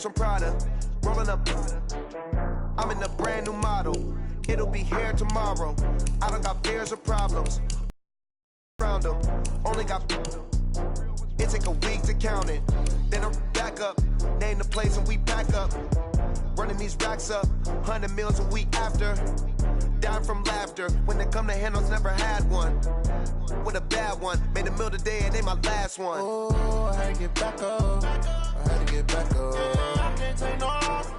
some Prada, rolling up. I'm in a brand new model. It'll be here tomorrow. I don't got fears or problems. Around them, only got. It take a week to count it. Then I'm back up, name the place and we pack up. Running these racks up, 100 meals a week after. Dying from laughter. When it come to handles, never had one. With a bad one, made a meal today and ain't my last one. Oh, I had to get back up. I had to get back up. I can't take no off.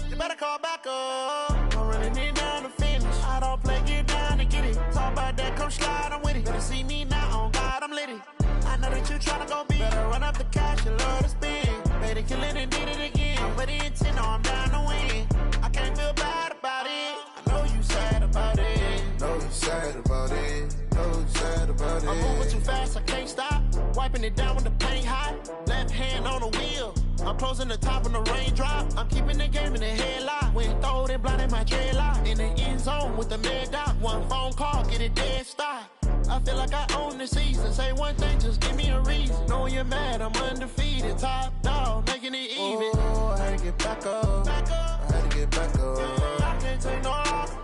You better call back up. I'm running it down to finish. I don't play, get down and get it. Talk about that, come slide, I'm with it. Better see me now, on God, I'm litty. I know that you tryna go big. Better run up the cash, you love to spend. Made it, kill it, and did it again. I'm with the intent, no, I'm down to win. I can't feel bad about it. I know you sad about it. Know you sad about it. Know you sad about it. I'm moving too fast, I can't stop. Wiping it down when the paint hot. Left hand on the wheel. I'm closing the top when the raindrop. I'm keeping the game in the headlock. When throwed and blinded my dreadlock. In the end zone with the mad dot. One phone call, get it dead stop. I feel like I own the season. Say one thing, just give me a reason. Knowing you're mad, I'm undefeated. Top dog, making it even. Oh, I had to get back up. Back up. I had to get back up. I can't take no off.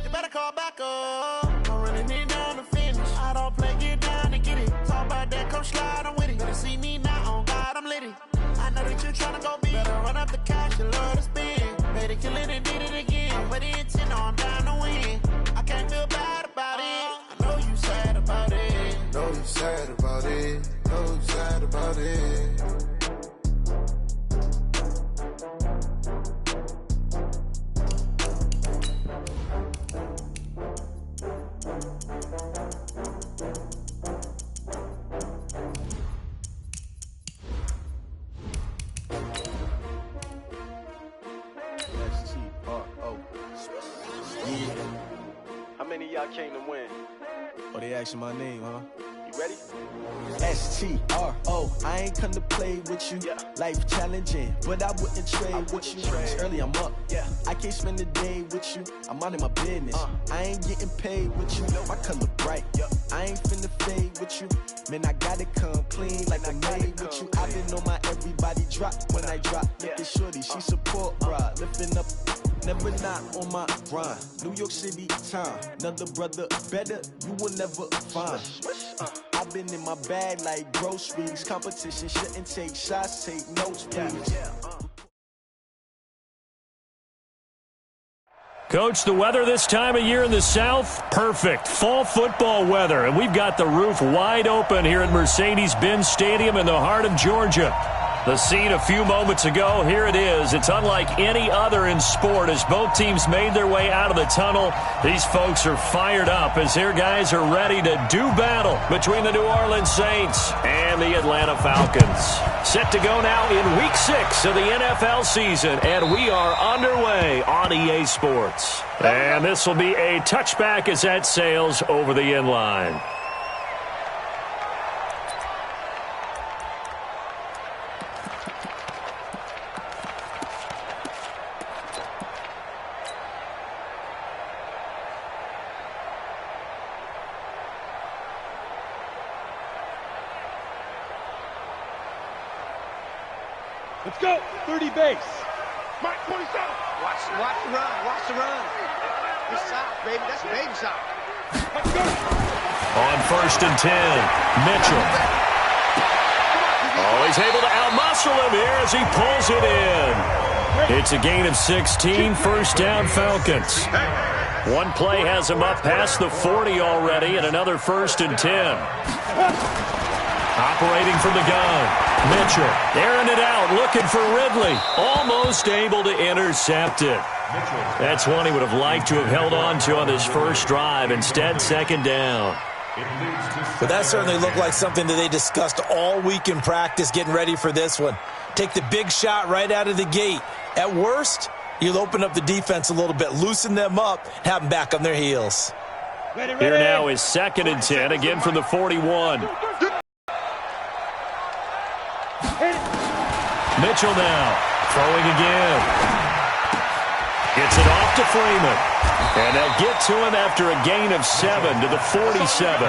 You better call back up. I'm running it down to finish. I don't play, get down and get it. Talk about that, come slide, I'm with it. Better see me now, on God, I'm litty. I know that you tryna go big. Better run up the cash, you love to spend. Made it, kill it, and did it again. But the intent, no, I'm down to win. I can't feel bad about it. I know you sad about it. Know you sad about it. Know you sad about it. How many of y'all came to win? Oh, they asking my name, huh? You ready? S-T-R-O, I ain't come to play with you. Yeah. Life challenging, but I wouldn't trade with you. It's early, I'm up. Yeah. I can't spend the day with you. I'm out of my business. I ain't getting paid with you. My color bright. Yep. I ain't finna fade with you. Man, I gotta come clean like I made with you. I been on my everybody drop when I drop. Look at shorty, she support rod. Lifting up, never not on my grind. New York City time. Another brother better, you will never find. I've been in my bag like groceries. Competition shouldn't take shots, take notes, please. Coach, the weather this time of year in the South, perfect. Fall football weather, and we've got the roof wide open here at Mercedes-Benz Stadium in the heart of Georgia. The scene a few moments ago, here it is. It's unlike any other in sport as both teams made their way out of the tunnel. These folks are fired up as their guys are ready to do battle between the New Orleans Saints and the Atlanta Falcons. Set to go now in Week 6 of the NFL season, and we are underway on EA Sports. And this will be a touchback as that sails over the end line. Let's go. 30 base. Mike 27. Watch the run. Watch the run. Good shot, baby. That's a baby shot. Let's go. On 1st and 10, Mitchell. Oh, he's able to outmuscle him here as he pulls it in. It's a gain of 16, first down Falcons. One play has him up past the 40 already, and another 1st and 10. Operating from the gun. Mitchell airing it out, looking for Ridley. Almost able to intercept it. That's one he would have liked to have held on to on his first drive. Instead, 2nd down. But that certainly looked like something that they discussed all week in practice getting ready for this one. Take the big shot right out of the gate. At worst, you'll open up the defense a little bit, loosen them up, have them back on their heels. Here now is 2nd and 10, again from the 41. Mitchell now, throwing again. Gets it off to Freeman. And they'll get to him after a gain of 7 to the 47.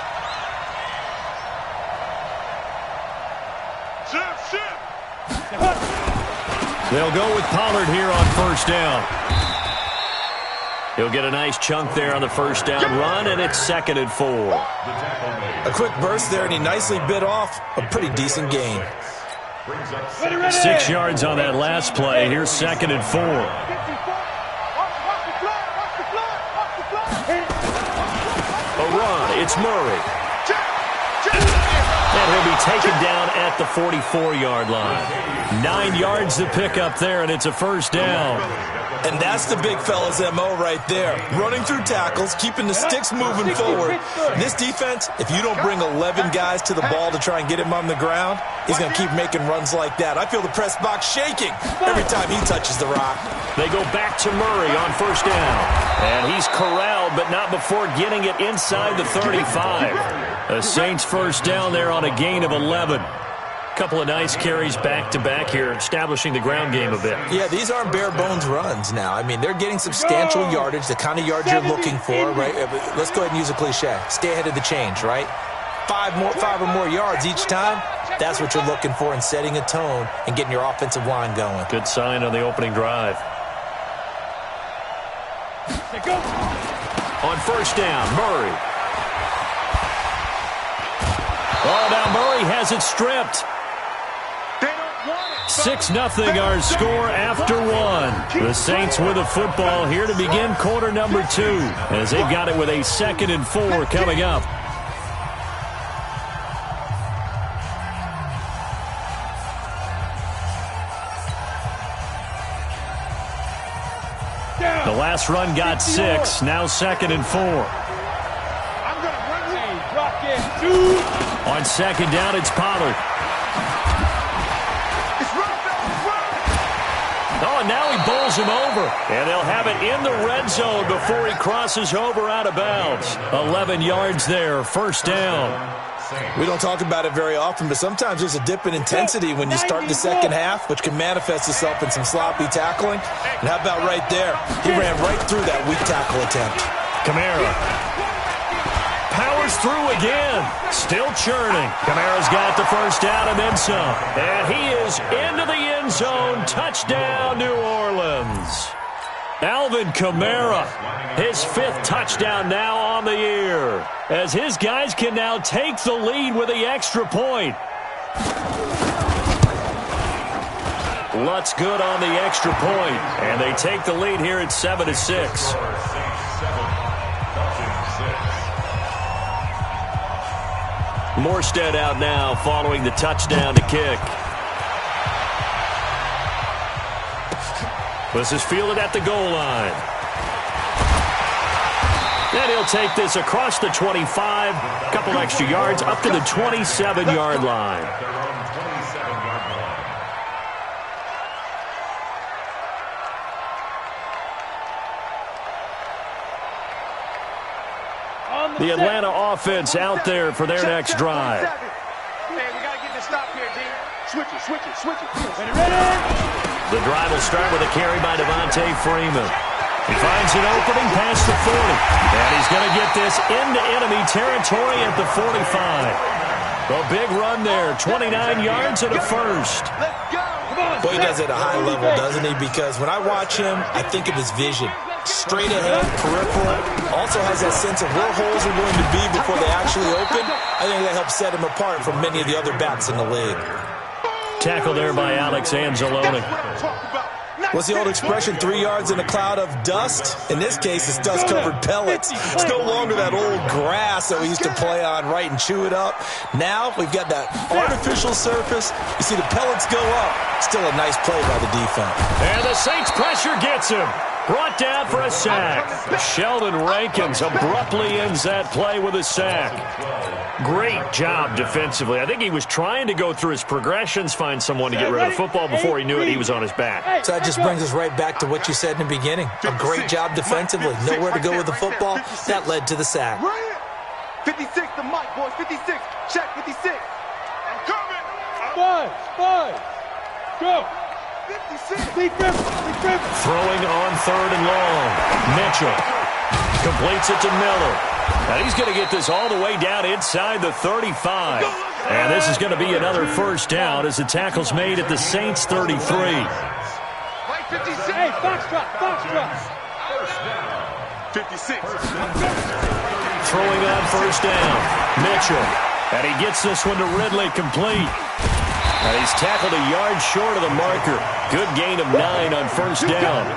They'll go with Pollard here on first down. He'll get a nice chunk there on the first down run, and it's 2nd and 4. A quick burst there, and he nicely bit off a pretty decent gain. 6 yards on that last play. Here's 2nd and 4. A run. It's Murray. And he'll be taken down at the 44-yard line. 9 yards to pick up there, and it's a first down. And that's the big fella's MO right there. Running through tackles, keeping the sticks moving forward. This defense, if you don't bring 11 guys to the ball to try and get him on the ground, he's going to keep making runs like that. I feel the press box shaking every time he touches the rock. They go back to Murray on first down. And he's corralled, but not before getting it inside the 35. The Saints first down there on a gain of 11. Couple of nice carries back-to-back here, establishing the ground game a bit. Yeah, these aren't bare-bones runs now. I mean, they're getting substantial yardage, the kind of yards you're looking for, right? Let's go ahead and use a cliche. Stay ahead of the change, right? 5 or more yards each time, that's what you're looking for in setting a tone and getting your offensive line going. Good sign on the opening drive. On first down, Murray. Oh, now Murray has it stripped. 6-0 our score after 1. The Saints with a football here to begin quarter number 2 as they've got it with a 2nd and 4 coming up. The last run got 6, now 2nd and 4. On second down, it's Pollard. Oh, and now he bowls him over. And they'll have it in the red zone before he crosses over out of bounds. 11 yards there, first down. We don't talk about it very often, but sometimes there's a dip in intensity when you start the second half, which can manifest itself in some sloppy tackling. And how about right there? He ran right through that weak tackle attempt. Kamara powers through again. Still churning. Kamara's got the first down and then some. And he is into the end zone. Touchdown, New Orleans. Alvin Kamara, his 5th touchdown now on the year, as his guys can now take the lead with the extra point. Lutz good on the extra point, and they take the lead here at 7-6. Morstead out now following the touchdown to kick. This is fielded at the goal line. And he'll take this across the 25, a couple extra yards, up to the 27-yard line. The Atlanta offense out there for their next drive. Man, we got to get this stop here, D. Switch it. The drive will start with a carry by Devontae Freeman. He finds an opening past the 40. And he's going to get this into enemy territory at the 45. A big run there, 29 yards and a first. Boy, he does it at a high level, doesn't he? Because when I watch him, I think of his vision. Straight ahead, peripheral, also has that sense of where holes are going to be before they actually open. I think that helps set him apart from many of the other backs in the league. Tackle there by Alex Anzalone. What's the old expression, 3 yards in a cloud of dust? In this case, it's dust-covered pellets. It's no longer that old grass that we used to play on, right, and chew it up. Now we've got that artificial surface. You see the pellets go up. Still a nice play by the defense. And the Saints pressure gets him. Brought down for a sack. Sheldon Rankins abruptly ends that play with a sack. Great job defensively. I think he was trying to go through his progressions, find someone to get rid of the football. Before he knew it, he was on his back. So that just brings us right back to what you said in the beginning. A great job defensively. Nowhere to go with the football. That led to the sack. 56, the mic, boys. 56. Check, 56. I'm coming. 5. Go. 56. Throwing on 3rd and long. Mitchell completes it to Miller. Now he's going to get this all the way down inside the 35. And this is going to be another first down as the tackle's made at the Saints 33. 56. Hey, foxtrot. 56. Throwing on first down. Mitchell. And he gets this one to Ridley, complete. And he's tackled a yard short of the marker. Good gain of 9 on first down.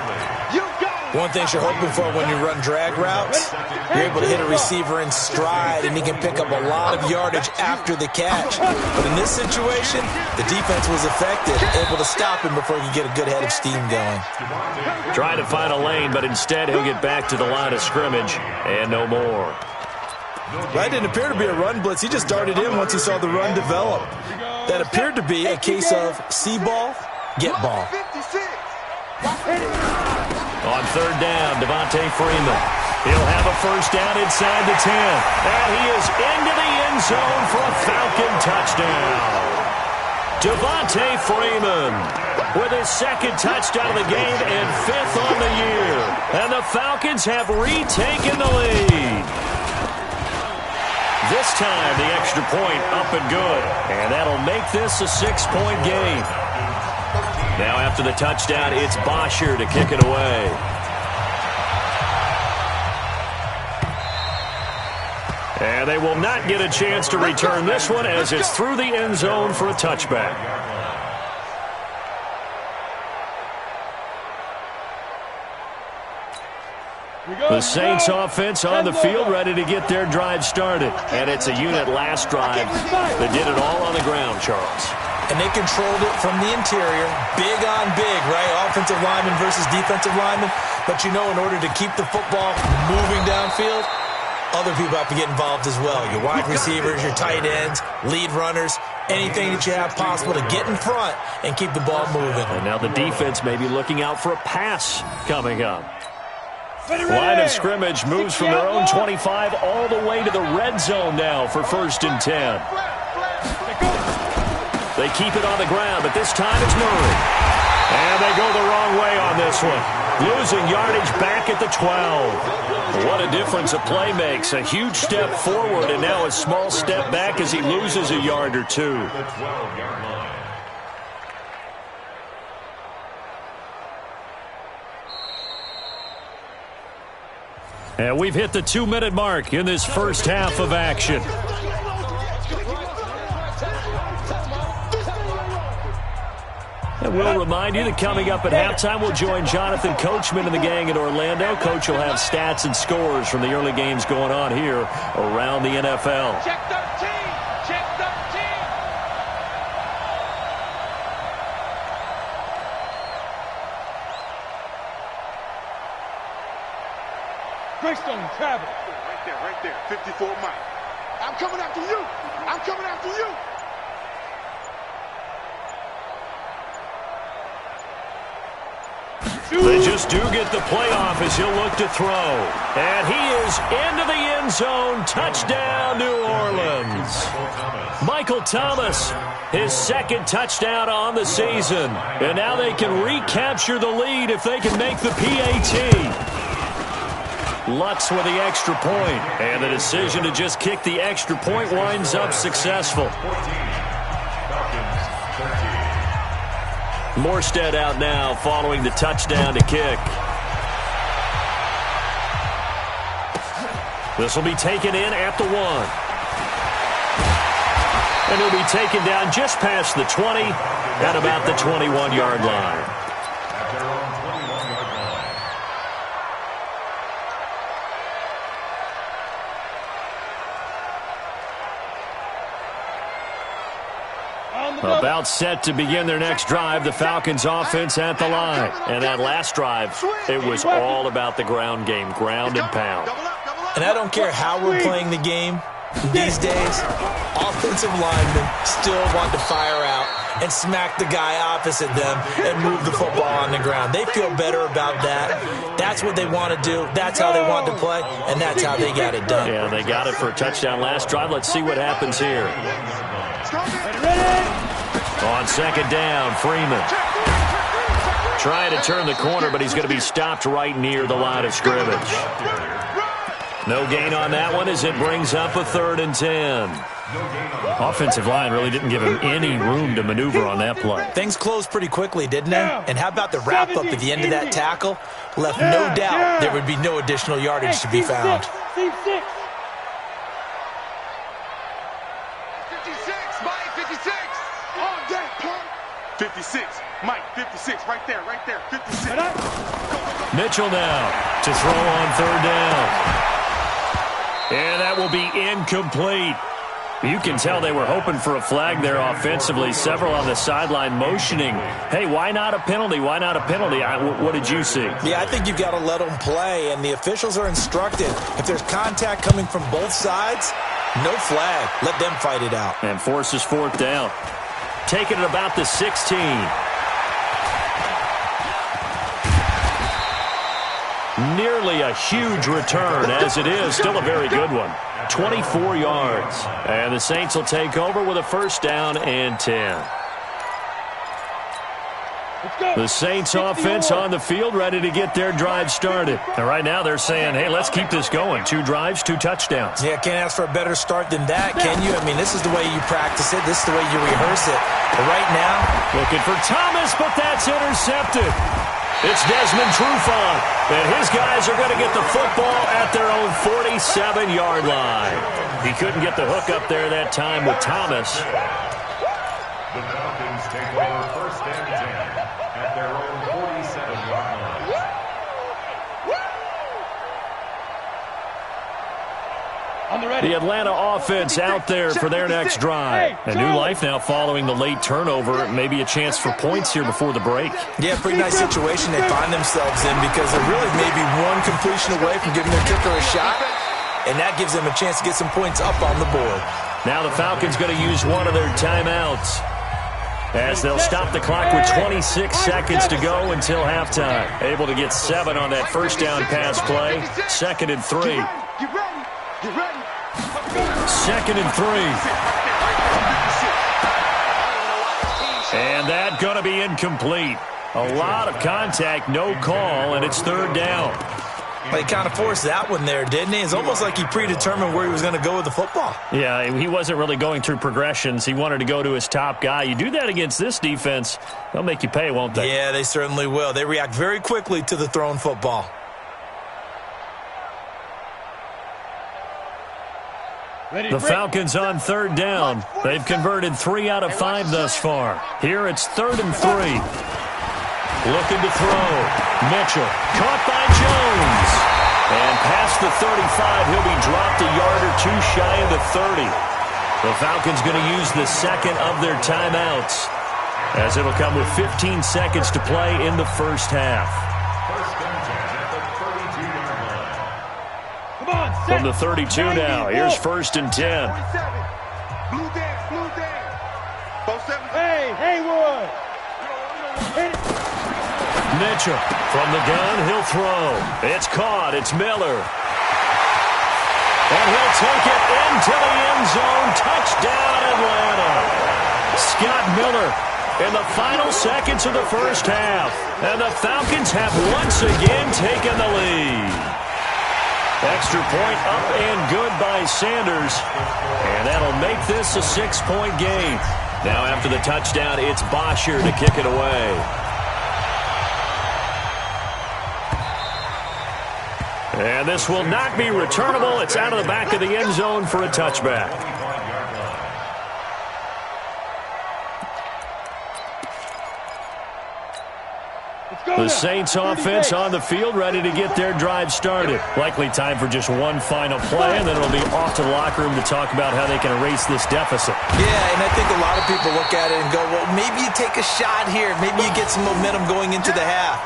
One thing you're hoping for when you run drag routes, you're able to hit a receiver in stride, and he can pick up a lot of yardage after the catch. But in this situation, the defense was effective, able to stop him before he could get a good head of steam going. Trying to find a lane, but instead he'll get back to the line of scrimmage and no more. That didn't appear to be a run blitz. He just darted in once he saw the run develop. That appeared to be a case of see ball, get ball. On third down, Devontae Freeman. He'll have a first down inside the 10. And he is into the end zone for a Falcon touchdown. Devontae Freeman with his second touchdown of the game and 5th on the year. And the Falcons have retaken the lead. This time, the extra point up and good. And that'll make this a 6-point game. Now after the touchdown, it's Bosher to kick it away. And they will not get a chance to return this one as it's through the end zone for a touchback. The Saints offense on the field, ready to get their drive started. And it's a unit last drive that did it all on the ground, Charles. And they controlled it from the interior, big on big, right? Offensive lineman versus defensive lineman. But you know, in order to keep the football moving downfield, other people have to get involved as well. Your wide receivers, your tight ends, lead runners, anything that you have possible to get in front and keep the ball moving. And now the defense may be looking out for a pass coming up. Line of scrimmage moves from their own 25 all the way to the red zone now for 1st and 10. They keep it on the ground, but this time it's Murray. And they go the wrong way on this one. Losing yardage back at the 12. What a difference a play makes. A huge step forward and now a small step back as he loses a yard or two. And we've hit the 2-minute mark in this first half of action. And we'll remind you that coming up at halftime, we'll join Jonathan Coachman and the gang in Orlando. Coach will have stats and scores from the early games going on here around the NFL. Check 13. Check 13. Greystone travel. Right there. 54 Mike. I'm coming after you. I'm coming after you. They just do get the playoff as he'll look to throw. And he is into the end zone. Touchdown, New Orleans. Michael Thomas, his second touchdown on the season. And now they can recapture the lead if they can make the PAT. Lutz with the extra point. And the decision to just kick the extra point winds up successful. Morstead out now following the touchdown to kick. This will be taken in at the 1. And he'll be taken down just past the 20 at about the 21-yard line. About set to begin their next drive, the Falcons offense at the line. And that last drive, it was all about the ground game, ground and pound. And I don't care how we're playing the game these days, offensive linemen still want to fire out and smack the guy opposite them and move the football on the ground. They feel better about that. That's what they want to do. That's how they want to play, and that's how they got it done. Yeah, they got it for a touchdown last drive. Let's see what happens here. On second down, Freeman. Trying to turn the corner, but he's going to be stopped right near the line of scrimmage. No gain on that one as it brings up a 3rd and 10. Offensive line really didn't give him any room to maneuver on that play. Things closed pretty quickly, didn't they? And how about the wrap-up at the end of that tackle? Left no doubt there would be no additional yardage to be found. 56, Mike, 56. On deck, punk. 56. Mike, 56. Right there, 56. Mitchell now to throw on third down. And that will be incomplete. You can tell they were hoping for a flag there offensively. Several on the sideline motioning, hey, why not a penalty? Why not a penalty? What did you see? Yeah, I think you've got to let them play, and the officials are instructed. If there's contact coming from both sides, no flag. Let them fight it out. And forces fourth down. Taking it about the 16. Nearly a huge return, as it is. Still a very good one. 24 yards. And the Saints will take over with a first down and 10. The Saints offense on the field, ready to get their drive started. And right now they're saying, hey, let's keep this going. 2 drives, 2 touchdowns. Yeah, can't ask for a better start than that, can you? I mean, this is the way you practice it. This is the way you rehearse it. But right now, looking for Thomas, but that's intercepted. It's Desmond Trufant, and his guys are going to get the football at their own 47-yard line. He couldn't get the hook up there that time with Thomas. The Falcons take over first and 10 at their own 47-yard line. The Atlanta offense out there for their next drive. A new life now following the late turnover. Maybe a chance for points here before the break. Yeah, pretty nice situation they find themselves in because they're really maybe one completion away from giving their kicker a shot, and that gives them a chance to get some points up on the board. Now the Falcons going to use one of their timeouts as they'll stop the clock with 26 seconds to go until halftime. Able to get 7 on that first down pass play. 2nd and 3. Get ready. 2nd and 3. And that going to be incomplete. A lot of contact, no call, and it's 3rd down. Well, he kind of forced that one there, didn't he? It's almost like he predetermined where he was going to go with the football. Yeah, he wasn't really going through progressions. He wanted to go to his top guy. You do that against this defense, they'll make you pay, won't they? Yeah, they certainly will. They react very quickly to the thrown football. The Falcons on 3rd down. They've converted 3 out of 5 thus far. Here it's 3rd and 3. Looking to throw. Mitchell caught by Jones. And past the 35, he'll be dropped a yard or 2 shy of the 30. The Falcons going to use the 2nd of their timeouts, as it'll come with 15 seconds to play in the first half. From the 32 now, here's 1st and 10. Blue down. Hey, Haywood. Mitchell from the gun, he'll throw. It's caught, it's Miller. And he'll take it into the end zone. Touchdown, Atlanta. Scott Miller in the final seconds of the first half. And the Falcons have once again taken the lead. Extra point up and good by Sanders. And that'll make this a 6-point game. Now after the touchdown, it's Bosher to kick it away. And this will not be returnable. It's out of the back of the end zone for a touchback. The Saints offense on the field, ready to get their drive started. Likely time for just one final play, and then it'll be off to the locker room to talk about how they can erase this deficit. Yeah, and I think a lot of people look at it and go, well, maybe you take a shot here. Maybe you get some momentum going into the half.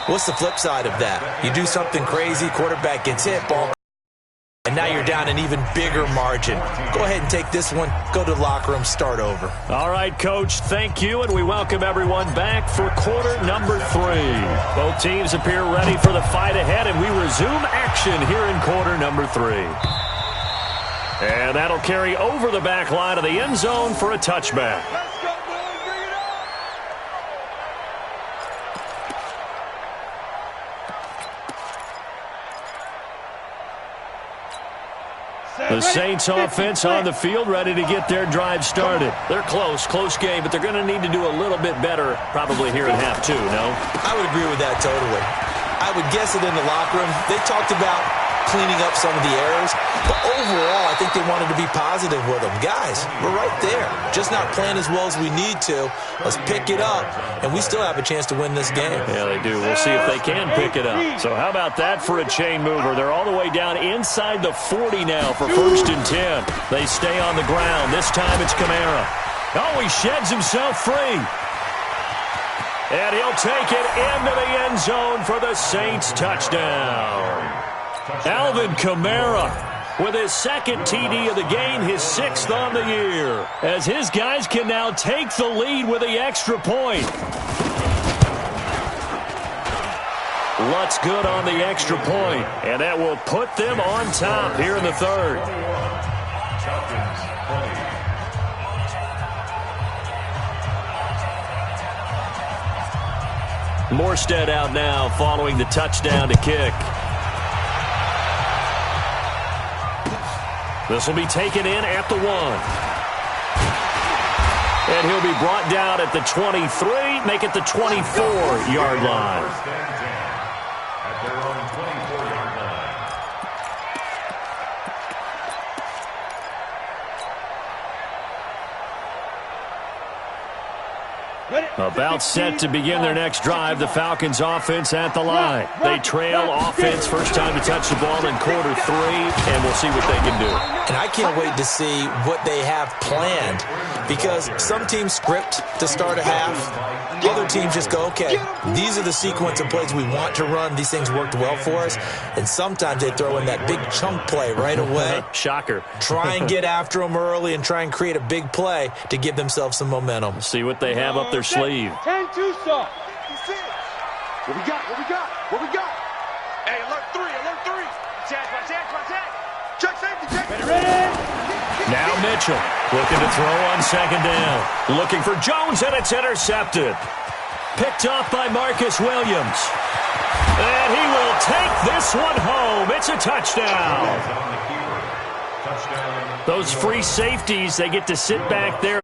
What's the flip side of that? You do something crazy, quarterback gets hit, ball, and now you're down an even bigger margin. Go ahead and take this one, go to the locker room, start over. All right, Coach, thank you, and we welcome everyone back for quarter number 3. Both teams appear ready for the fight ahead, and we resume action here in quarter number 3. And that'll carry over the back line of the end zone for a touchback. The Saints offense on the field, ready to get their drive started. They're close game, but they're going to need to do a little bit better probably here in half two, no? I would agree with that totally. I would guess it in the locker room. They talked about cleaning up some of the errors, but overall, I think they wanted to be positive with them. Guys, we're right there. Just not playing as well as we need to. Let's pick it up, and we still have a chance to win this game. Yeah, they do. We'll see if they can pick it up. So how about that for a chain mover? They're all the way down inside the 40 now for 1st and 10. They stay on the ground. This time it's Kamara. Oh, he sheds himself free. And he'll take it into the end zone for the Saints touchdown. Alvin Kamara with his 2nd TD of the game, his 6th on the year, as his guys can now take the lead with the extra point. Lutt's good on the extra point, and that will put them on top here in the 3rd. Morstead out now following the touchdown to kick. This will be taken in at the 1. And he'll be brought down at the 23, make it the 24-yard line. At their own 24-yard line. About set to begin their next drive, the Falcons offense at the line. They trail offense, first time to touch the ball in quarter 3, and we'll see what they can do. And I can't wait to see what they have planned, because some teams script to start a half. Other teams just go, okay, these are the sequence of plays we want to run. These things worked well for us. And sometimes they throw in that big chunk play right away. Shocker. Try and get after them early and try and create a big play to give themselves some momentum. See what they have up their sleeve. 10-2 stop. What we got? Hey, alert 3. Check. Check safety, check. Ready. Now Mitchell looking to throw on 2nd down. Looking for Jones, and it's intercepted. Picked off by Marcus Williams. And he will take this one home. It's a touchdown. Those free safeties, they get to sit back there.